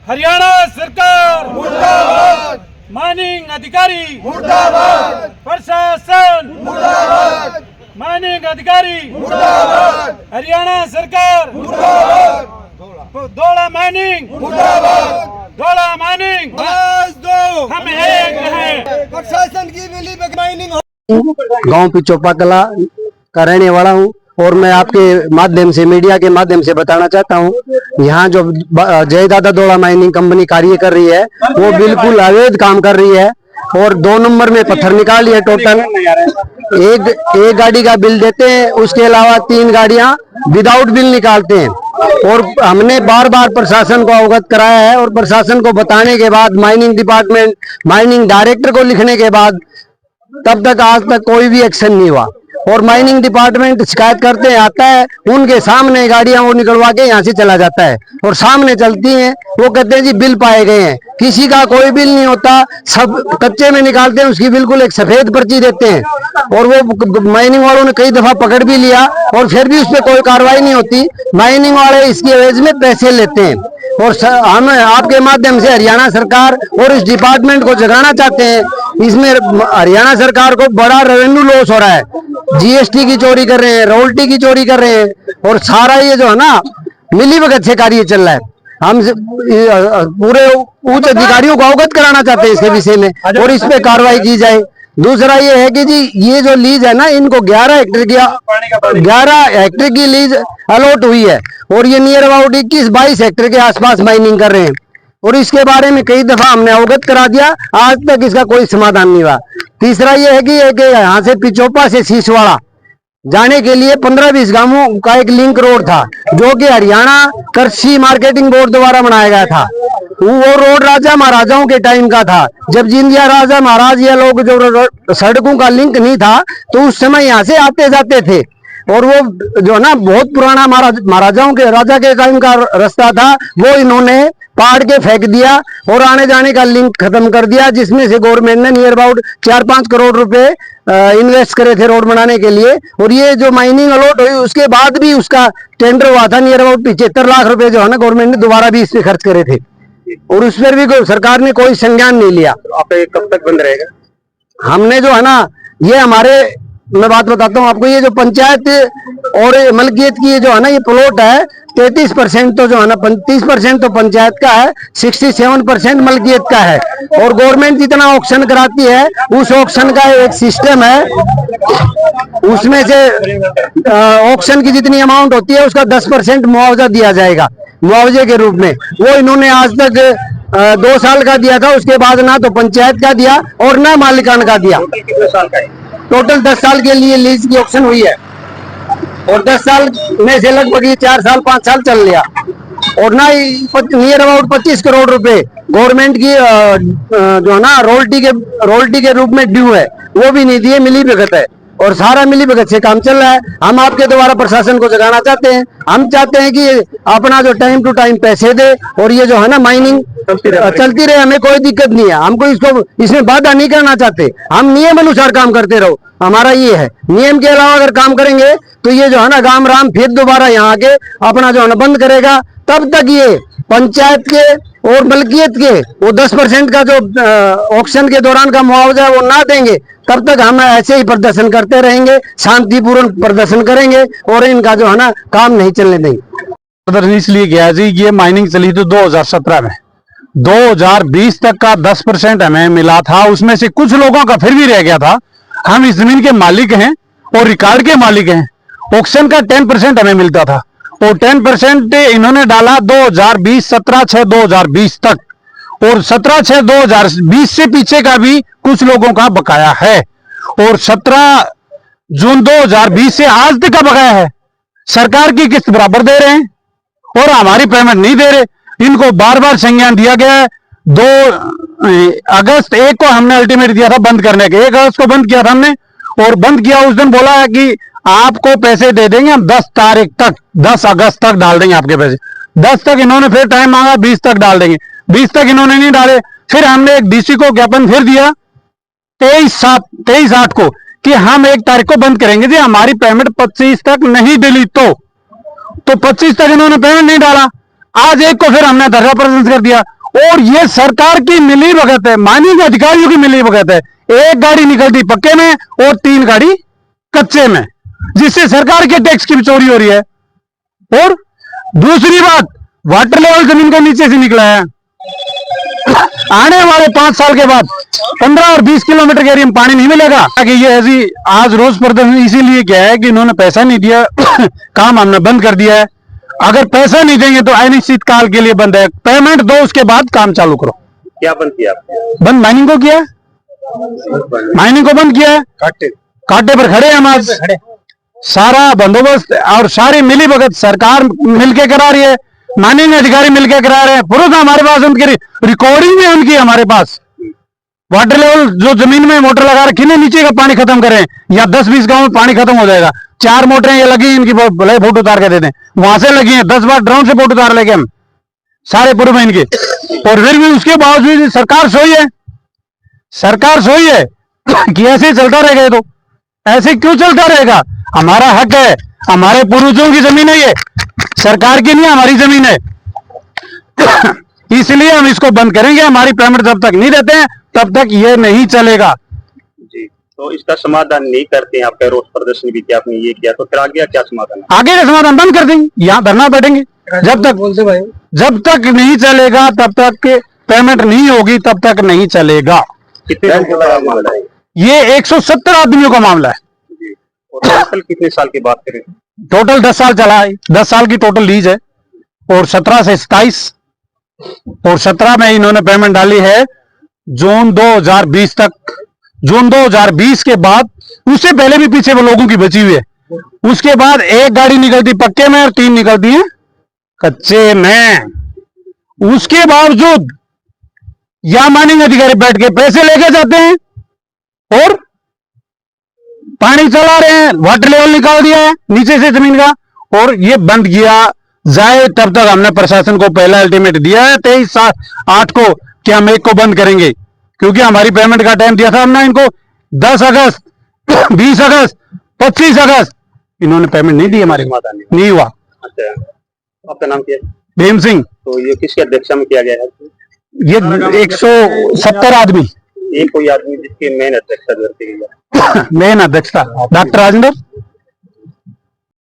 हरियाणा सरकार मुर्दाबाद, माइनिंग अधिकारी मुर्दाबाद, प्रशासन मुर्दाबाद, माइनिंग अधिकारी मुर्दाबाद, हरियाणा सरकार मुर्दाबाद, धौला माइनिंग मुर्दाबाद। धौला माइनिंग आवाज दो, हम एक हैं। प्रशासन की मिली माइनिंग गांव पिचोपा कला का रहने वाला हूं और मैं आपके माध्यम से मीडिया के माध्यम से बताना चाहता हूं यहाँ जो जय दादा धौला माइनिंग कंपनी कार्य कर रही है वो बिल्कुल अवैध काम कर रही है और 2 नंबर में पत्थर निकाली है। टोटल एक गाड़ी का बिल देते हैं, उसके अलावा 3 गाड़ियां विदाउट बिल निकालते हैं। और हमने बार बार प्रशासन को अवगत कराया है और प्रशासन को बताने के बाद माइनिंग डिपार्टमेंट माइनिंग डायरेक्टर को लिखने के बाद तब तक आज तक कोई भी एक्शन नहीं हुआ। और माइनिंग डिपार्टमेंट शिकायत करते हैं, आता है उनके सामने गाड़ियां वो निकलवा के यहाँ से चला जाता है और सामने चलती हैं। वो कहते हैं जी बिल पाए गए हैं, किसी का कोई बिल नहीं होता, सब कच्चे में निकालते हैं। उसकी बिल्कुल एक सफेद पर्ची देते हैं और वो माइनिंग वालों ने कई दफा पकड़ भी लिया और फिर भी उस पर कोई कार्रवाई नहीं होती। माइनिंग वाले इसकी एवज में पैसे लेते हैं। और हम आपके माध्यम से हरियाणा सरकार और इस डिपार्टमेंट को जगाना चाहते हैं, इसमें हरियाणा सरकार को बड़ा रेवेन्यू लॉस हो रहा है। जीएसटी की चोरी कर रहे हैं, रॉयल्टी की चोरी कर रहे हैं और सारा ये जो है ना मिलीभगत से कार्य चल रहा है। हम पूरे उच्च अधिकारियों को अवगत कराना चाहते हैं इसके विषय में और इस पे कार्रवाई की जाए। दूसरा ये है कि जी ये जो लीज है ना, इनको 11 हेक्टेयर की लीज अलॉट हुई है और ये नियर अबाउट 21-22 हेक्टेयर के आसपास माइनिंग कर रहे हैं और इसके बारे में कई दफा हमने अवगत करा दिया, आज तक इसका कोई समाधान नहीं हुआ। तीसरा ये है कि यहाँ से पिचोपा से शीशवाड़ा जाने के लिए 15-20 गांवों का एक लिंक रोड था जो कि हरियाणा कृषि मार्केटिंग बोर्ड द्वारा बनाया गया था। वो रोड राजा महाराजाओं के टाइम का था, जब जिंदिया राजा महाराज ये लोग जो सड़कों का लिंक नहीं था तो उस समय यहाँ से आते जाते थे। और वो जो ना बहुत पुराना महाराजाओं के राजा के टाइम का रास्ता था, वो इन्होंने पाड़ के फेंक दिया और आने जाने का लिंक खत्म कर दिया, जिसमें से गवर्नमेंट ने नियर अबाउट 4-5 करोड़ रुपए इन्वेस्ट करे थे रोड बनाने के लिए। और ये जो माइनिंग अलॉट हुई उसके बाद भी उसका टेंडर हुआ था, नियर अबाउट 75 लाख रुपए जो है ना गवर्नमेंट ने दोबारा भी इस पे खर्च करे थे और उस पर भी सरकार ने कोई संज्ञान नहीं लिया। आप कब तक बंद रहेगा? हमने जो है ना ये हमारे, मैं बात बताता हूँ आपको, ये जो पंचायत और मलकियत की जो है ना ये प्लॉट है, 33% तो जो है ना 30% तो पंचायत का है, 67% मलकियत का है। और गवर्नमेंट जितना ऑक्शन कराती है उस ऑक्शन का एक सिस्टम है, उसमें से ऑक्शन की जितनी अमाउंट होती है उसका 10% मुआवजा दिया जाएगा मुआवजे के रूप में। वो इन्होंने आज तक 2 साल का दिया था, उसके बाद ना तो पंचायत का दिया और ना मालिकान का दिया। कितने साल का है? टोटल 10 साल के लिए लीज की ऑप्शन हुई है और 10 साल में से लगभग ये 4 साल 5 साल चल लिया और ना नियर अबाउट 25 करोड़ रुपए गवर्नमेंट की जो है ना रॉयल्टी के रूप में ड्यू है, वो भी नहीं दिए, मिली भगत है और सारा मिली भगत से काम चल रहा है। हम आपके द्वारा प्रशासन को जगाना चाहते हैं, हम चाहते हैं कि अपना जो टाइम टू टाइम पैसे दे और ये जो है ना माइनिंग चलती रहे, हमें कोई दिक्कत नहीं है। हमको इसमें बाधा नहीं करना चाहते, हम नियम अनुसार काम करते रहो, हमारा ये है। नियम के अलावा अगर काम करेंगे तो ये जो है ना गाम राम फिर दोबारा यहाँ आके अपना जो है ना बंद करेगा। तब तक ये पंचायत के और मलकियत के वो 10% का जो ऑक्शन के दौरान का मुआवजा वो ना देंगे, तब तक हम ऐसे ही प्रदर्शन करते रहेंगे, शांतिपूर्ण प्रदर्शन करेंगे और इनका जो है ना काम नहीं चलने देंगे। प्रदर्शन इसलिए किया जी, ये माइनिंग चली थी 2017 में, 2020 तक का 10% हमें मिला था, उसमें से कुछ लोगों का फिर भी रह गया था। हम इस जमीन के मालिक हैं और रिकॉर्ड के मालिक हैं। ऑक्शन का 10% हमें मिलता था और 10% इन्होंने डाला 2020 17/6/2020 तक और 17/6/2020 से पीछे का भी कुछ लोगों का बकाया है और 17 जून 2020 से आज तक का बकाया है। सरकार की किस्त बराबर दे रहे हैं और हमारी पेमेंट नहीं दे रहे। इनको बार बार संज्ञान दिया गया है। 2 अगस्त 1 को हमने अल्टीमेट दिया था बंद करने के, 1 अगस्त को बंद किया था हमने और बंद किया उस दिन बोला है कि आपको पैसे दे देंगे हम 10 तारीख तक, 10 अगस्त तक डाल देंगे आपके पैसे। 10 तक इन्होंने फिर टाइम मांगा, 20 तक डाल देंगे, 20 तक इन्होंने नहीं डाले। फिर हमने एक डीसी को ज्ञापन फिर दिया 23/8 को कि हम 1 तारीख को बंद करेंगे जी, हमारी पेमेंट 25 तक नहीं मिली तो 25 तक इन्होंने पेमेंट नहीं डाला। आज एक को फिर हमने धरना प्रदर्शन कर दिया। और ये सरकार की मिली भगत है, माइनिंग अधिकारियों की मिली भगत है। एक गाड़ी निकलती पक्के में और 3 गाड़ी कच्चे में, जिससे सरकार के टैक्स की भी चोरी हो रही है। और दूसरी बात, वाटर लेवल जमीन के नीचे से निकला है। आने वाले 5 साल के बाद 15 और 20 किलोमीटर के एरिया में पानी नहीं मिलेगा। कि ये ऐसी आज रोज प्रदर्शन इसीलिए क्या है कि इन्होंने पैसा नहीं दिया काम हमने बंद कर दिया है। अगर पैसा नहीं देंगे तो अनिश्चित काल के लिए बंद है। पेमेंट दो, उसके बाद काम चालू करो। क्या बंद किया आपने? बंद माइनिंग को किया है, माइनिंग को बंद किया है। कांटे पर खड़े हैं हम आज। सारा बंदोबस्त और सारी मिली भगत सरकार मिलके करा रही है, माइनिंग अधिकारी मिलके करा रहे हैं। पुरुष हमारे पास उनकी रिकॉर्डिंग में उनकी हमारे पास वाटर लेवल जो जमीन में मोटर लगा रखी है, नीचे का पानी खत्म करें या 10-20 गांव में पानी खत्म हो जाएगा। 4 मोटरें ये लगी, इनकी भले फोटो उतार के दे दें, वहां से लगी है। 10 बार ड्रोन से फोटो उतार लेके हम सारे पूर्व में इनके। और फिर भी उसके बावजूद सरकार सोई है, सरकार सोई है कि ऐसे चलता रहेगा। ये तो ऐसे क्यों चलता रहेगा? हमारा हक है, हमारे पूर्वजों की जमीन है, ये सरकार की नहीं, हमारी जमीन है। इसलिए हम इसको बंद करेंगे। हमारी पेमेंट जब तक नहीं देते हैं तब तक ये नहीं चलेगा जी। तो इसका समाधान नहीं करते हैं, आपका रोज प्रदर्शन भी किया, आपने ये किया, तो फिर आगे क्या समाधान है? आगे का समाधान बंद कर देंगे, यहाँ धरना बैठेंगे। जब तक नहीं चलेगा तब तक पेमेंट नहीं होगी, तब तक नहीं चलेगा। कितने लोगों का मामला है ये 170 आदमियों का मामला है। जी। और टोटल कितने साल की बात करें? टोटल 10 साल चला है, 10 साल की टोटल लीज है। और 17 से 27 और 17 में इन्होंने पेमेंट डाली है जून 2020 तक। जून 2020 के बाद, उससे पहले भी पीछे वो लोगों की बची हुई है। उसके बाद एक गाड़ी निकलती पक्के में और 3 निकलती है कच्चे में। उसके बावजूद या माइनिंग अधिकारी बैठ के पैसे लेके जाते हैं और पानी चला रहे हैं, वाटर लेवल निकाल दिया है नीचे से जमीन का, और ये बंद किया जाए तब तक हमने प्रशासन को पहला अल्टीमेट दिया है 23/8 को कि हम 1 को बंद करेंगे। क्योंकि हमारी पेमेंट का टाइम दिया था हमने इनको 10 अगस्त 20 अगस्त 25 अगस्त, इन्होंने पेमेंट नहीं दी, हमारी समाधान नहीं हुआ। अच्छा, आपका नाम क्या है? भीम सिंह। तो ये किसकी अध्यक्षता में किया गया है? ये 170 आदमी, एक कोई आदमी जिसके मेन अध्यक्षता करते हैं? मेन अध्यक्षता डॉक्टर राजेंद्र।